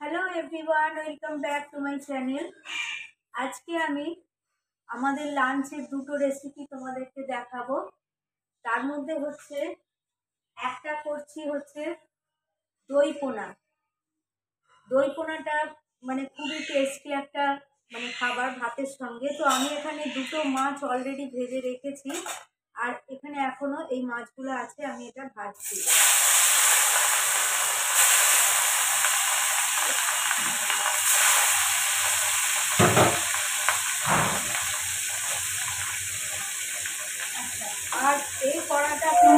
Hello everyone, welcome back to my channel. আজকে আমি আমাদের লাঞ্চের দুটো রেসিপি তোমাদেরকে দেখাবো। তার মধ্যে হচ্ছে একটা করছি হচ্ছে দই পোনা। দই পোনাটা মানে খুবই টেস্টি একটা খাবার ভাতের সঙ্গে। তো আমি এখানে দুটো মাছ অলরেডি ভেজে রেখেছি, আর এখানে এখনো এই মাছগুলো আছে, আমি এটা ভাজছি। আর এই কড়াটাতে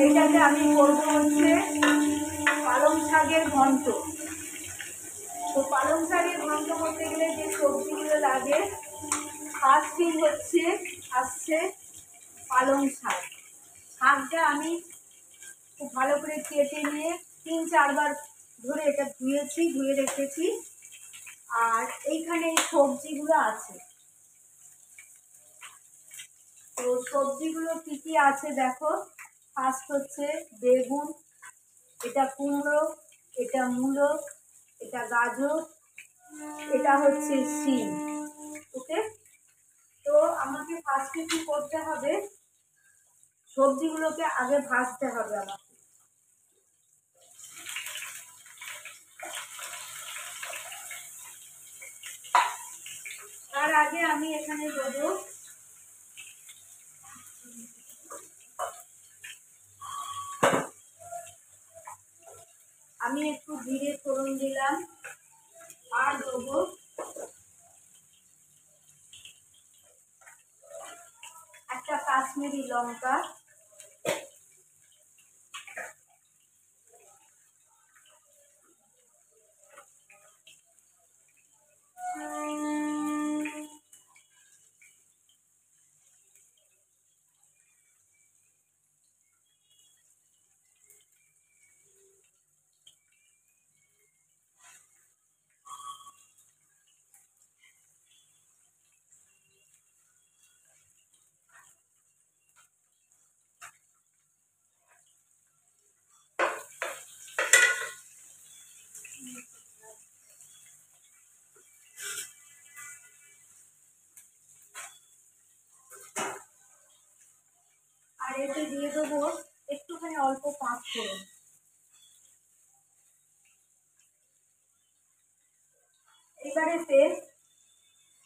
এইটাতে আমি করবো হচ্ছে পালং শাকের ঘন্ট। তো পালং শাকের ঘন্ট করতে গেলে যে সবজিগুলো লাগে, ফার্স্টই আসছে পালং শাক। শাকটা আমি খুব ভালো করে কেটে নিয়ে 3-4 বার ধরে এটা ধুয়ে রেখেছি। আর এইখানে এই সবজিগুলো আছে। তো সবজিগুলো কি কি আছে দেখো। ফার্স্ট হচ্ছে বেগুন, এটা কুমড়ো, এটা মূলো, এটা গাজর, এটা হচ্ছে শিম। ওকে, তো আমাকে ফার্স্টে কি করতে হবে, সবজিগুলোকে আগে ভাজতে হবে আমাকে। তার আগে আমি এখানে দেবো আমি একটু জিরে ফোড়ন দিলাম, আর দেবো একটা কাশ্মীরি লঙ্কা, আর এতে দিয়ে দেবো একটুখানি অল্প পাঁচ ফোড়ন। এবারেতে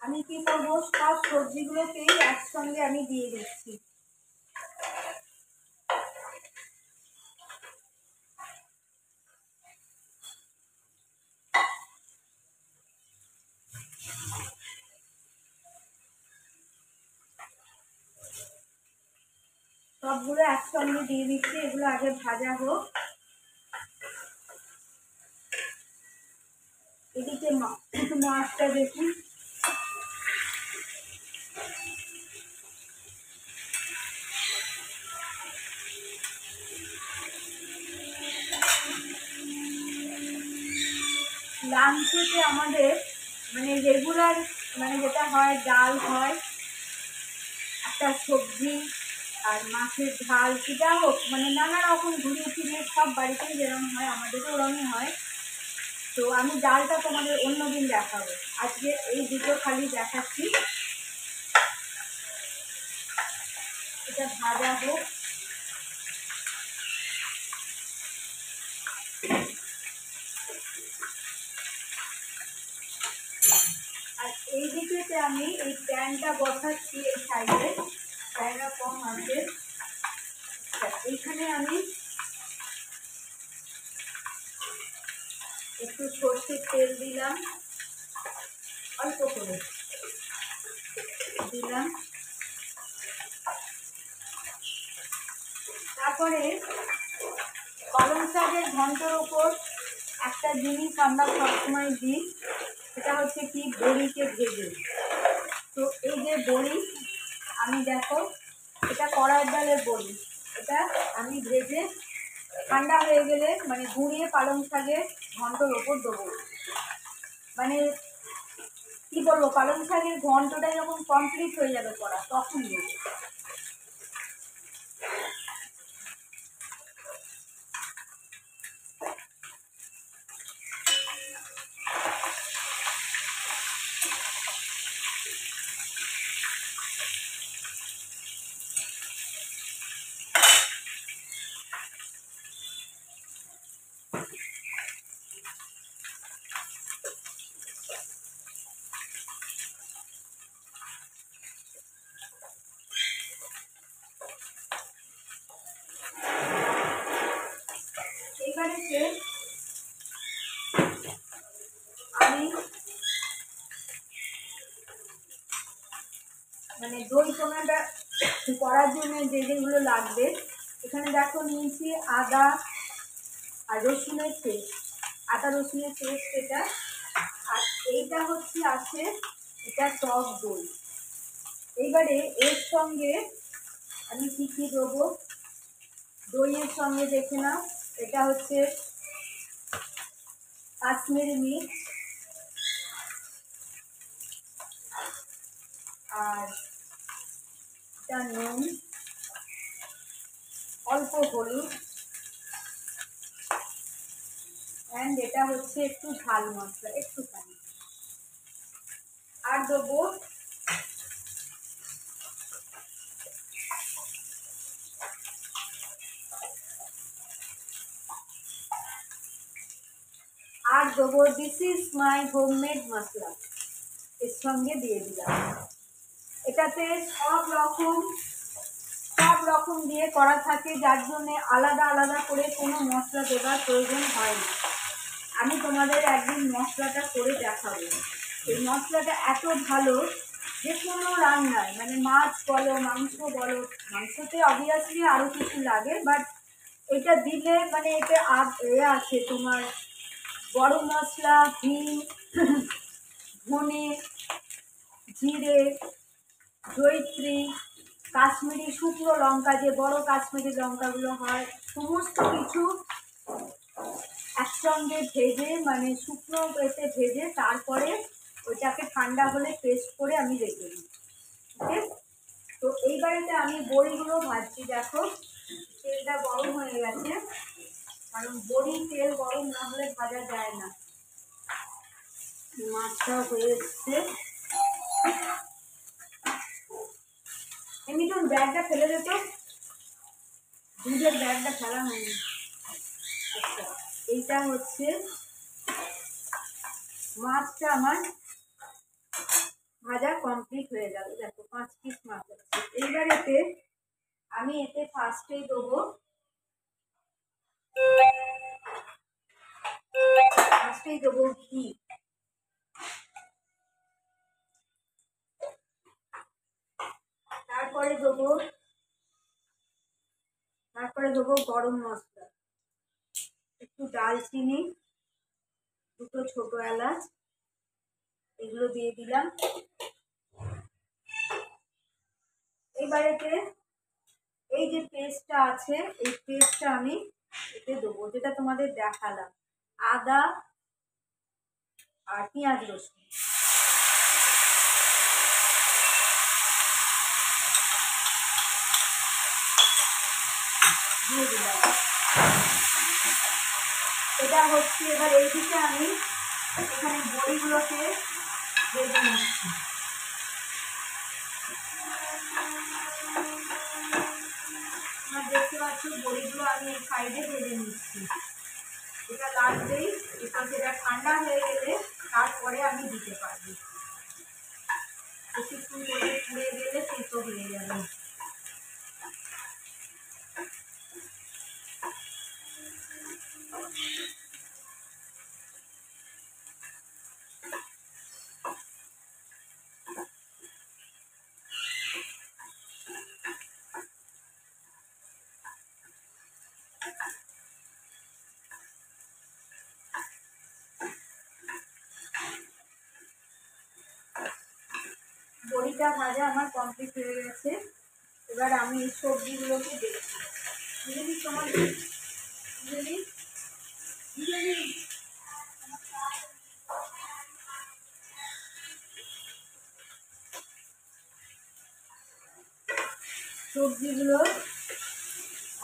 আমি কি করবো, সব সবজিগুলোকেই একসঙ্গে আমি দিয়ে দিচ্ছি। সবগুলো একসঙ্গে দিয়ে দিচ্ছি, এগুলো আগে ভাজা হোক। এদিকে মাছটা দেখুন, লাঞ্চেতে আমাদের রেগুলার যেটা হয়, ডাল হয়, একটা সবজি, আর মাছের ঝাল, যেটা হোক নানা রকম ঘুরিয়ে ফিরিয়ে সব বাড়িতেই যেরকম হয় আমাদেরও ওরকমই হয়। তো আমি ডালটা তোমাদের অন্যদিন দেখাবো, আজকে এই দুটো খালি দেখাচ্ছি। এটা ভাজা হোক। আর এই দিকেতে আমি এই প্যানটা বসাচ্ছি, এই সাইডে জায়গা কম আছে। এইখানে আমি একটু সর্ষের তেল দিলাম, অল্প করে দিলাম। তারপরে পালং শাকের ঘন্টর উপর একটা জিনিস আমরা সবসময় দিই, সেটা হচ্ছে কি, বড়িকে ভেজে। তো এই যে বড়ি, আমি দেখো এটা কড়াই ডালের বড়ি, এটা আমি ভেজে ঠান্ডা হয়ে গেলে গুঁড়িয়ে পালং শাকের ঘন্টর ওপর দেবো। কি বলবো, পালং শাকের ঘন্টটা যখন কমপ্লিট হয়ে যাবে করা, তখন দেবো। হচ্ছে আমি মানে দই পোনাটা করার জন্য যেগুলো লাগবে, এখানে দেখো নিয়েছি আদা আর রসুনের পেস্ট, আদা রসুনের পেস্ট এটা। আর এইটা হচ্ছে আছে এটা টক দই। এইবারে এর সঙ্গে আমি কী কী দেবো, দইয়ের সঙ্গে দেখে নাও, এটা হচ্ছে কাশ্মীরি মির্চ, আর এটা নুন, অল্প হলুদ, অ্যান্ড এটা হচ্ছে একটু ঝাল মশলা একটুখানি, আর দেবো দিস ইজ মাই হোমমেড মশলা, এর সঙ্গে দিয়ে দিলাম। এটাতে সব রকম দিয়ে করা থাকে, যার জন্য আলাদা আলাদা করে কোনো মশলা দেওয়ার প্রয়োজন হয় না। আমি তোমাদের একদিন মশলাটা করে দেখাবো। এই মশলাটা এত ভালো যে কোনো রান্নায়, মানে মাছ বলো মাংস বলো, মাংসতে অবভিয়াসলি আরও কিছু লাগে, বাট এটা দিলে মানে এতে আছে তোমার গরম মশলা, হিং, ধনে, জিরে, জয়িত্রী, কাশ্মীরি শুকনো লঙ্কা, যে বড় কাশ্মীরি লঙ্কাগুলো হয়, সমস্ত কিছু একসঙ্গে ভেজে, মানে শুকনো এতে ভেজে তারপরে ওইটাকে ঠান্ডা হলে পেস্ট করে আমি রেখে দিই। ওকে, তো এইবারেতে আমি বড়িগুলো ভাজছি। দেখো তেলটা গরম হয়ে গেছে, কারণ বড়ি তেল গরম না হলে ভাজা যায় না। মাছটাও হয়ে এসছে। এমনি তো ব্যাগটা ফেলে দিত, দুধের ব্যাগটা ফেলা হয়নি। আচ্ছা, এইটা হচ্ছে মাছটা আমার ভাজা কমপ্লিট হয়ে গেল। দেখো 5 পিস মাছ আছে। এইবার আমি এতে ফার্স্টেই দেবো ঘি, তারপরে দেবো গরম মশলা, একটু দালচিনি, দুটো ছোট এলাচ, এগুলো দিয়ে দিলাম। এবারেতে এই যে পেস্টটা আছে, এই পেস্টটা আমি এতে দেবো, যেটা তোমাদের দেখালাম, আদা আর পেঁয়াজ রসুন। দিয়ে দিলাম। এটা হচ্ছে এবার এইদিকে আমি এখানে বড়িগুলোকে ভেজে নিচ্ছি। তোমরা দেখতে পাচ্ছ বড়িগুলো আমি এই সাইডে ভেজে নিচ্ছি। এটা লাগবেই, বিকজ এটা ঠান্ডা হয়ে গেলে তারপরে আমি দিতে পারবো। কিছুক্ষণ করে পুড়ে গেলে তেতো হয়ে যাবে। বড়িটা ভাজা আমার কমপ্লিট হয়ে গেছে। এবার আমি এই সবজিগুলোকে দেখছি। সবজিগুলো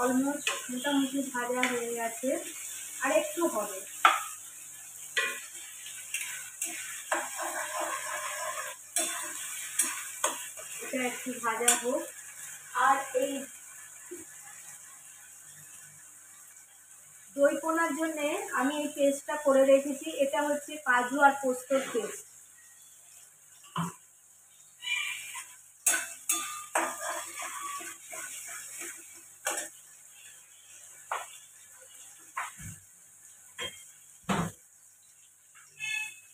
অলমোস্ট মোটামুটি ভাজা হয়ে গেছে, আর একটু হবে। এটা একটু ভাজা হোক। আর এই দই পোনার জন্য আমি এই পেস্টটা করে রেখেছি, এটা হচ্ছে কাজু আর পোস্তর পেস্ট।